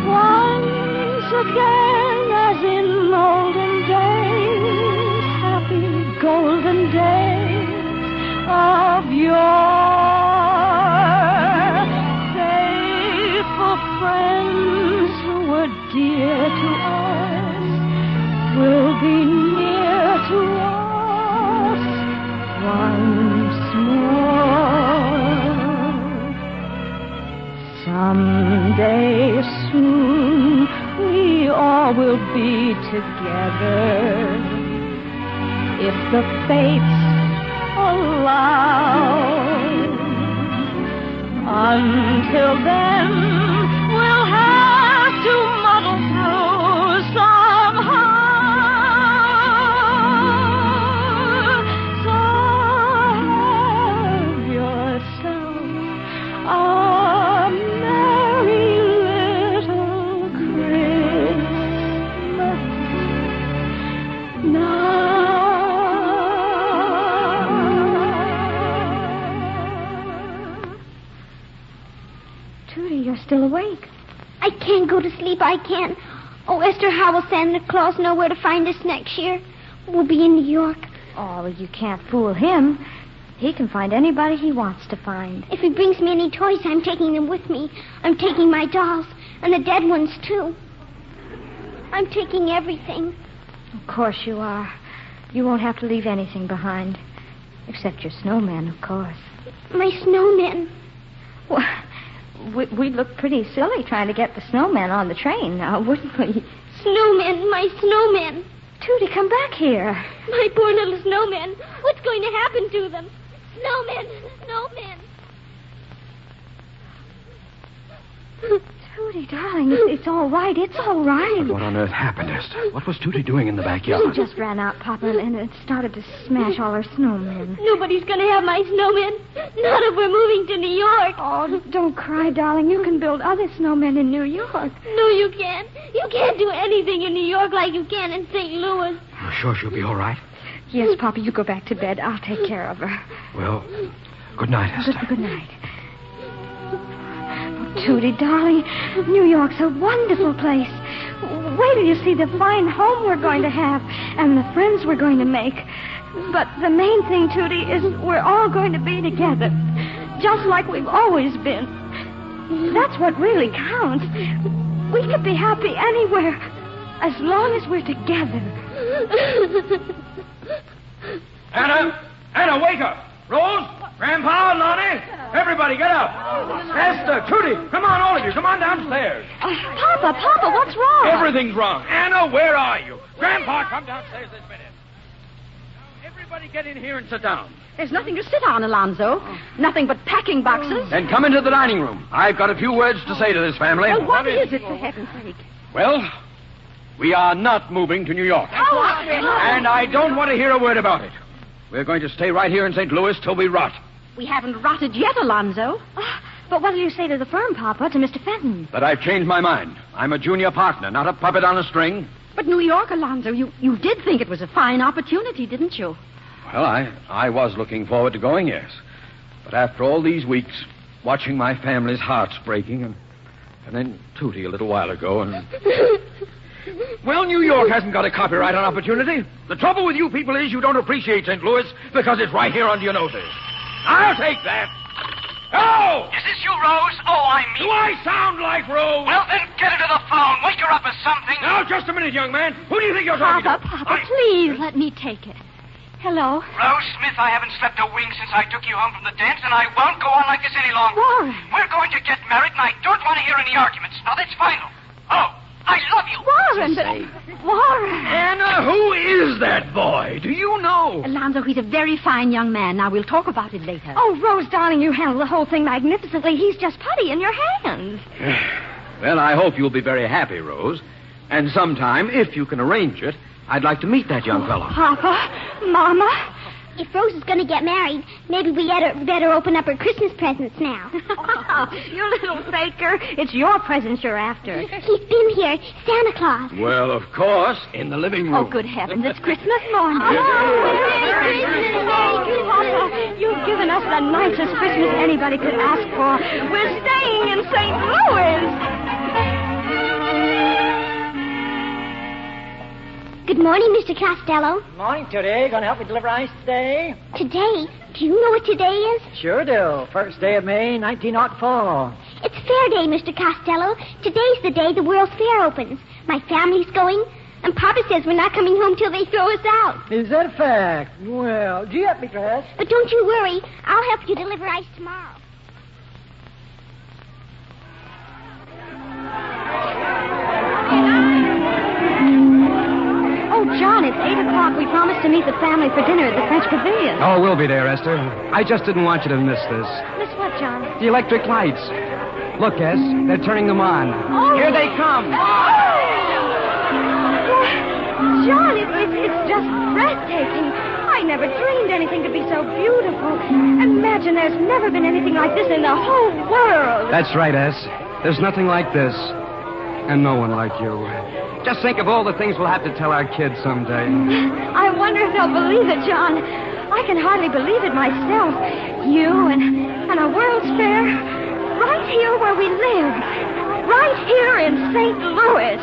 Once again, as in olden days, happy golden days of yore, faithful friends who were dear to us will be near to us once more. Someday soon we all will be together, if the fates allow. Until then, we'll have to muddle through somehow. So have yourself a merry little Christmas now. Tootie, you're still awake. I can't go to sleep. I can't. Oh, Esther, how will Santa Claus know where to find us next year? We'll be in New York. Oh, you can't fool him. He can find anybody he wants to find. If he brings me any toys, I'm taking them with me. I'm taking my dolls, and the dead ones, too. I'm taking everything. Of course you are. You won't have to leave anything behind. Except your snowman, of course. My snowmen. Well, we'd look pretty silly trying to get the snowman on the train, now, wouldn't we? Snowmen, my snowmen. Tootie, come back here. My poor little snowmen. What's going to happen to them? Snowmen, snowmen. Tootie, darling, it's all right. It's all right. What on earth happened, Esther? What was Tootie doing in the backyard? She just ran out, Papa, and it started to smash all her snowmen. Nobody's going to have my snowmen. Not if we're moving to New York. Oh, don't cry, darling. You can build other snowmen in New York. No, you can't. You can't do anything in New York like you can in St. Louis. You're sure she'll be all right? Yes, Papa, you go back to bed. I'll take care of her. Well, good night, Esther. Good night. Tootie, darling, New York's a wonderful place. Wait till you see the fine home we're going to have and the friends we're going to make. But the main thing, Tootie, is we're all going to be together, just like we've always been. That's what really counts. We could be happy anywhere, as long as we're together. Anna, wake up. Rose, Grandpa, Lonnie, everybody get up. Esther, Tootie, come on, all of you. Come on downstairs. Papa, what's wrong? Everything's wrong. Anna, where are you? Grandpa, come downstairs this minute. Now, everybody get in here and sit down. There's nothing to sit on, Alonzo. Nothing but packing boxes. Then come into the dining room. I've got a few words to say to this family. Well, what is it, for heaven's sake? Well, we are not moving to New York. And I don't want to hear a word about it. We're going to stay right here in St. Louis till we rot. We haven't rotted yet, Alonzo. But what did you say to the firm, Papa, to Mr. Fenton? But I've changed my mind. I'm a junior partner, not a puppet on a string. But New York, Alonzo, you did think it was a fine opportunity, didn't you? Well, I was looking forward to going, yes. But after all these weeks, watching my family's hearts breaking, and then Tootie a little while ago, and... Well, New York hasn't got a copyright on opportunity. The trouble with you people is you don't appreciate St. Louis because it's right here under your noses. I'll take that. Oh! Is this you, Rose? Oh, I mean... Do I sound like Rose? Well, then get her to the phone. Wake her up or something. Now, just a minute, young man. Who do you think you're talking to? Papa, please let me take it. Hello. Rose Smith, I haven't slept a wink since I took you home from the dance, and I won't go on like this any longer. Warren. We're going to get married, and I don't want to hear any arguments. Now, that's final. Oh, I love you. Warren, Warren. Anna, who is that boy? Do you know? Alonzo, he's a very fine young man. Now, we'll talk about it later. Oh, Rose, darling, you handled the whole thing magnificently. He's just putty in your hands. Well, I hope you'll be very happy, Rose. And sometime, if you can arrange it, I'd like to meet that young fellow. Papa, Mama. If Rose is going to get married, maybe we better open up her Christmas presents now. You little faker. It's your presents you're after. He's been here, Santa Claus. Well, of course, in the living room. Oh, good heavens, it's Christmas morning. Papa, you've given us the nicest Christmas anybody could ask for. We're staying in St. Louis. Good morning, Mr. Costello. Morning, Today. Going to help me deliver ice today? Today? Do you know what today is? Sure do. First day of May, 1904. It's Fair Day, Mr. Costello. Today's the day the World's Fair opens. My family's going, and Papa says we're not coming home till they throw us out. Is that a fact? Well, gee up, me dress. But don't you worry. I'll help you deliver ice tomorrow. Oh, John, it's 8 o'clock. We promised to meet the family for dinner at the French Pavilion. Oh, we'll be there, Esther. I just didn't want you to miss this. Miss what, John? The electric lights. Look, Es, they're turning them on. Oh. Here they come. Oh. John, it's just breathtaking. I never dreamed anything could be so beautiful. Imagine there's never been anything like this in the whole world. That's right, Es. There's nothing like this. And no one like you. Just think of all the things we'll have to tell our kids someday. I wonder if they'll believe it, John. I can hardly believe it myself. You and a World's Fair right here where we live. Right here in St. Louis.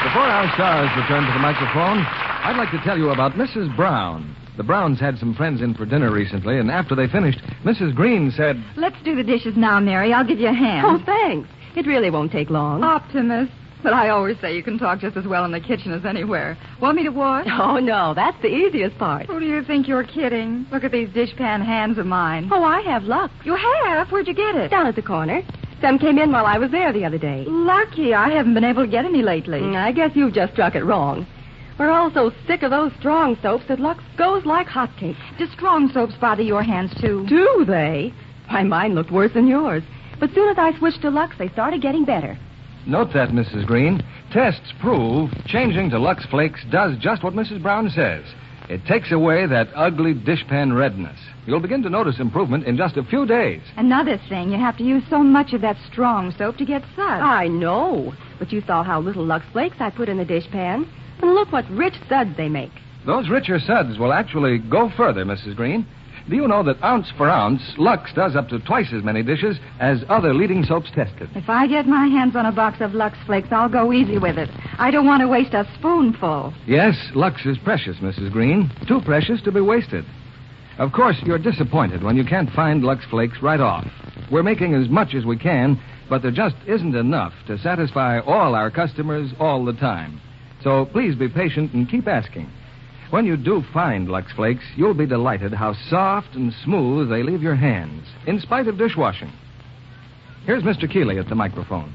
Before our stars return to the microphone, I'd like to tell you about Mrs. Brown. The Browns had some friends in for dinner recently, and after they finished, Mrs. Green said, "Let's do the dishes now, Mary. I'll give you a hand." Oh, thanks. It really won't take long. Optimist. But I always say you can talk just as well in the kitchen as anywhere. Want me to wash? Oh, no, that's the easiest part. Who do you think you're kidding? Look at these dishpan hands of mine. Oh, I have LUX. You have? Where'd you get it? Down at the corner. Some came in while I was there the other day. Lucky. I haven't been able to get any lately. I guess you've just struck it wrong. We're all so sick of those strong soaps that LUX goes like hotcakes. Do strong soaps bother your hands, too? Do they? Why, mine looked worse than yours. But soon as I switched to LUX, they started getting better. Note that, Mrs. Green. Tests prove changing to Lux Flakes does just what Mrs. Brown says. It takes away that ugly dishpan redness. You'll begin to notice improvement in just a few days. Another thing, you have to use so much of that strong soap to get suds. I know. But you saw how little Lux Flakes I put in the dishpan. And look what rich suds they make. Those richer suds will actually go further, Mrs. Green. Do you know that ounce for ounce, Lux does up to twice as many dishes as other leading soaps tested? If I get my hands on a box of Lux Flakes, I'll go easy with it. I don't want to waste a spoonful. Yes, Lux is precious, Mrs. Green. Too precious to be wasted. Of course, you're disappointed when you can't find Lux Flakes right off. We're making as much as we can, but there just isn't enough to satisfy all our customers all the time. So please be patient and keep asking. When you do find Lux Flakes, you'll be delighted how soft and smooth they leave your hands, in spite of dishwashing. Here's Mr. Keeley at the microphone.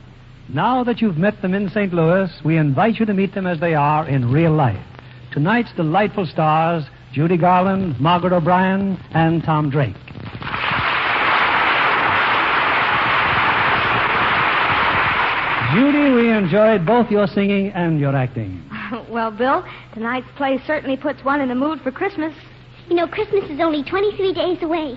Now that you've met them in St. Louis, we invite you to meet them as they are in real life. Tonight's delightful stars, Judy Garland, Margaret O'Brien, and Tom Drake. Judy, we enjoyed both your singing and your acting. Well, Bill, tonight's play certainly puts one in the mood for Christmas. You know, Christmas is only 23 days away.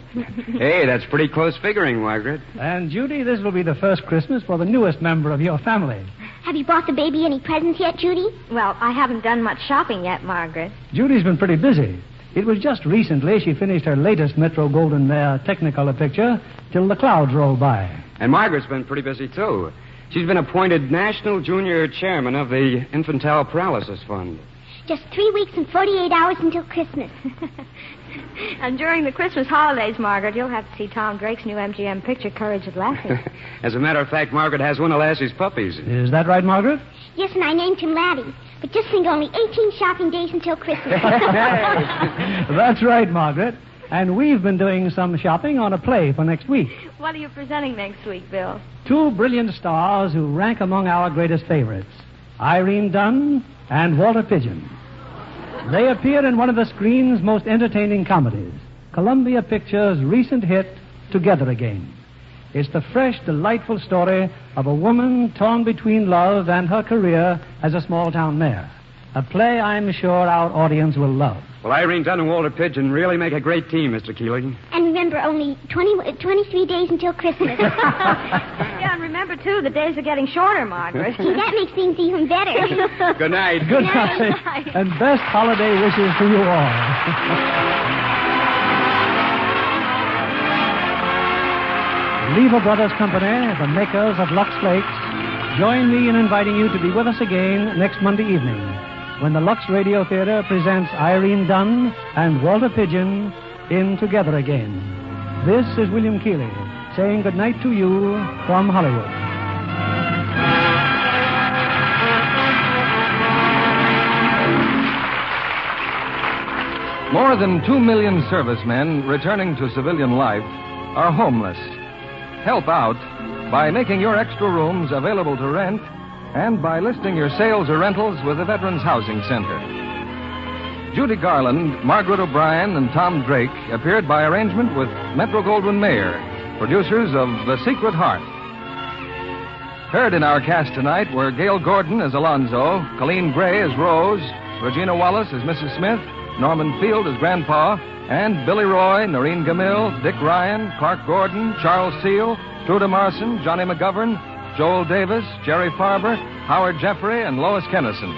Hey, that's pretty close figuring, Margaret. And, Judy, this will be the first Christmas for the newest member of your family. Have you bought the baby any presents yet, Judy? Well, I haven't done much shopping yet, Margaret. Judy's been pretty busy. It was just recently she finished her latest Metro-Goldwyn-Mayer Technicolor picture, Till the Clouds Roll By. And Margaret's been pretty busy, too. She's been appointed National Junior Chairman of the Infantile Paralysis Fund. Just 3 weeks and 48 hours until Christmas. And during the Christmas holidays, Margaret, you'll have to see Tom Drake's new MGM picture, Courage at Lassie. As a matter of fact, Margaret has one of Lassie's puppies. Is that right, Margaret? Yes, and I named him Laddie. But just think, only 18 shopping days until Christmas. That's right, Margaret. And we've been doing some shopping on a play for next week. What are you presenting next week, Bill? Two brilliant stars who rank among our greatest favorites, Irene Dunn and Walter Pidgeon. They appear in one of the screen's most entertaining comedies, Columbia Pictures' recent hit, Together Again. It's the fresh, delightful story of a woman torn between love and her career as a small-town mayor. A play I'm sure our audience will love. Well, Irene Dunn and Walter Pidgeon really make a great team, Mr. Keeling. And remember, only 23 days until Christmas. Yeah, and remember, too, the days are getting shorter, Margaret. See, that makes things even better. Good night. Good night. And best holiday wishes to you all. Lever Brothers Company, the makers of Lux Flakes, join me in inviting you to be with us again next Monday evening when the Lux Radio Theater presents Irene Dunn and Walter Pidgeon in Together Again. This is William Keeley saying good night to you from Hollywood. More than 2 million servicemen returning to civilian life are homeless. Help out by making your extra rooms available to rent and by listing your sales or rentals with the Veterans Housing Center. Judy Garland, Margaret O'Brien, and Tom Drake appeared by arrangement with Metro-Goldwyn-Mayer, producers of The Secret Heart. Heard in our cast tonight were Gail Gordon as Alonzo, Colleen Gray as Rose, Regina Wallace as Mrs. Smith, Norman Field as Grandpa, and Billy Roy, Noreen Gamille, Dick Ryan, Clark Gordon, Charles Seal, Truda Marson, Johnny McGovern, Joel Davis, Jerry Farber, Howard Jeffrey, and Lois Kennison.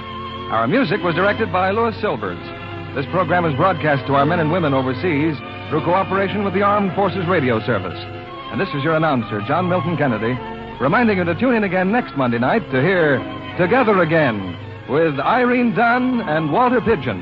Our music was directed by Louis Silvers. This program is broadcast to our men and women overseas through cooperation with the Armed Forces Radio Service. And this is your announcer, John Milton Kennedy, reminding you to tune in again next Monday night to hear Together Again with Irene Dunn and Walter Pidgeon.